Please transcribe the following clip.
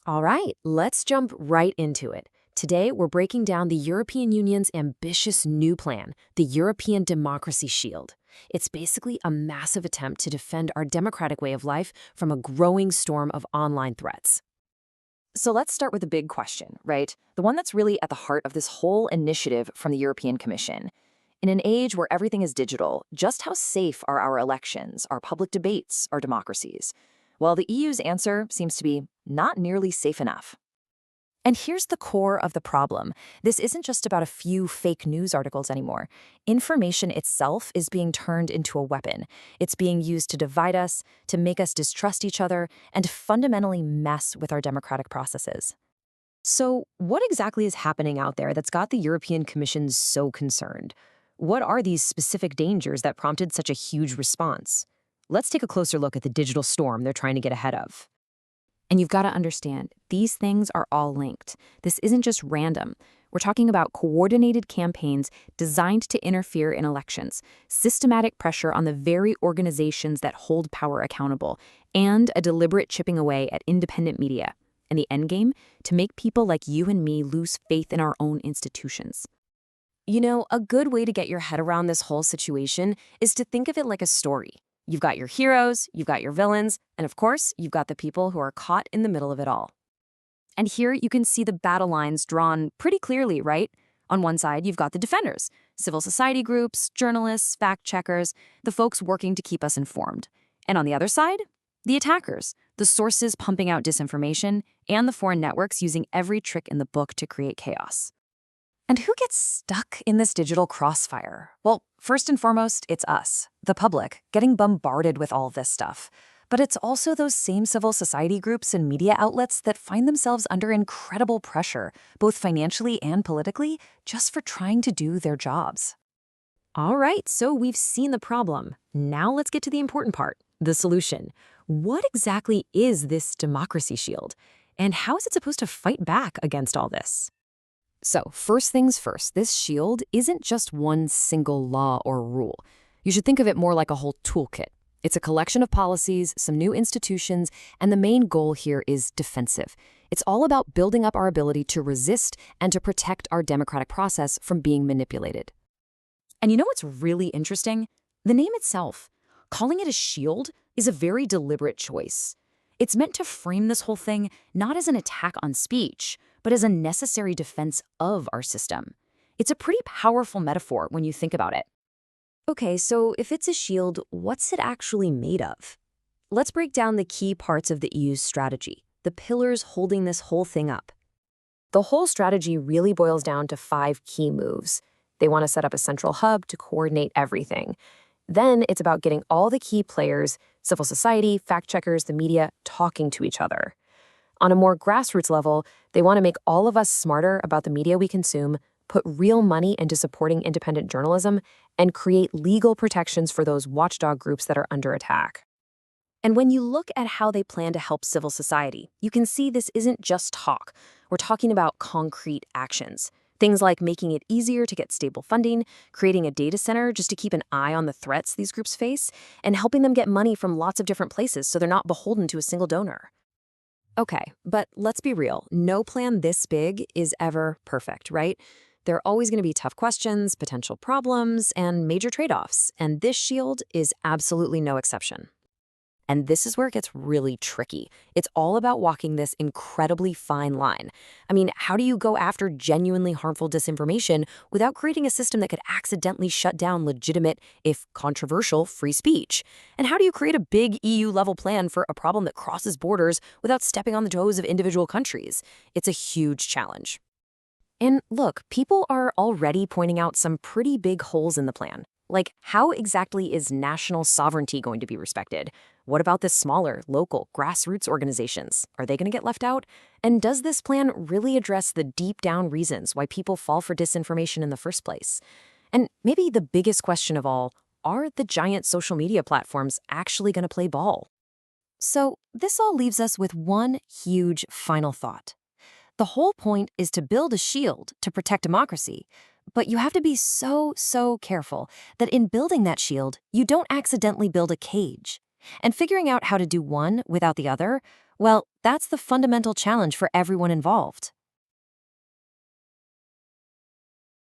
All right, let's jump right into it. Today, we're breaking down the European Union's ambitious new plan, the European Democracy Shield. It's basically a massive attempt to defend our democratic way of life from a growing storm of online threats. So let's start with the big question, right? The one that's really at the heart of this whole initiative from the European Commission. In an age where everything is digital, just how safe are our elections, our public debates, our democracies? Well, the EU's answer seems to be not nearly safe enough. And here's the core of the problem. This isn't just about a few fake news articles anymore. Information itself is being turned into a weapon. It's being used to divide us, to make us distrust each other, and to fundamentally mess with our democratic processes. So, what exactly is happening out there that's got the European Commission so concerned? What are these specific dangers that prompted such a huge response? Let's take a closer look at the digital storm they're trying to get ahead of. And you've got to understand, these things are all linked. This isn't just random. We're talking about coordinated campaigns designed to interfere in elections, systematic pressure on the very organizations that hold power accountable, and a deliberate chipping away at independent media. And the endgame? To make people like you and me lose faith in our own institutions. You know, a good way to get your head around this whole situation is to think of it like a story. You've got your heroes, you've got your villains, and of course, you've got the people who are caught in the middle of it all. And here you can see the battle lines drawn pretty clearly, right? On one side, you've got the defenders, civil society groups, journalists, fact-checkers, the folks working to keep us informed. And on the other side, the attackers, the sources pumping out disinformation, and the foreign networks using every trick in the book to create chaos. And who gets stuck in this digital crossfire? Well, first and foremost, it's us, the public, getting bombarded with all this stuff. But it's also those same civil society groups and media outlets that find themselves under incredible pressure, both financially and politically, just for trying to do their jobs. All right, so we've seen the problem. Now let's get to the important part, the solution. What exactly is this democracy shield? And how is it supposed to fight back against all this? So, first things first, this shield isn't just one single law or rule. You should think of it more like a whole toolkit. It's a collection of policies, some new institutions, and the main goal here is defensive. It's all about building up our ability to resist and to protect our democratic process from being manipulated. And you know what's really interesting? The name itself. Calling it a shield is a very deliberate choice. It's meant to frame this whole thing not as an attack on speech, but as a necessary defense of our system. It's a pretty powerful metaphor when you think about it. Okay, so if it's a shield, what's it actually made of? Let's break down the key parts of the EU's strategy, the pillars holding this whole thing up. The whole strategy really boils down to 5 key moves. They want to set up a central hub to coordinate everything. Then it's about getting all the key players, civil society, fact-checkers, the media, talking to each other. On a more grassroots level, they want to make all of us smarter about the media we consume, put real money into supporting independent journalism, and create legal protections for those watchdog groups that are under attack. And when you look at how they plan to help civil society, you can see this isn't just talk. We're talking about concrete actions. Things like making it easier to get stable funding, creating a data center just to keep an eye on the threats these groups face, and helping them get money from lots of different places so they're not beholden to a single donor. Okay, but let's be real. No plan this big is ever perfect, right? There are always going to be tough questions, potential problems, and major trade-offs, and this shield is absolutely no exception. And this is where it gets really tricky. It's all about walking this incredibly fine line. I mean, how do you go after genuinely harmful disinformation without creating a system that could accidentally shut down legitimate, if controversial, free speech? And how do you create a big EU-level plan for a problem that crosses borders without stepping on the toes of individual countries? It's a huge challenge. And look, people are already pointing out some pretty big holes in the plan. Like, how exactly is national sovereignty going to be respected? What about the smaller, local, grassroots organizations? Are they going to get left out? And does this plan really address the deep-down reasons why people fall for disinformation in the first place? And maybe the biggest question of all, are the giant social media platforms actually going to play ball? So this all leaves us with one huge final thought. The whole point is to build a shield to protect democracy, but you have to be so careful that in building that shield, you don't accidentally build a cage. And figuring out how to do one without the other, Well, that's the fundamental challenge for everyone involved.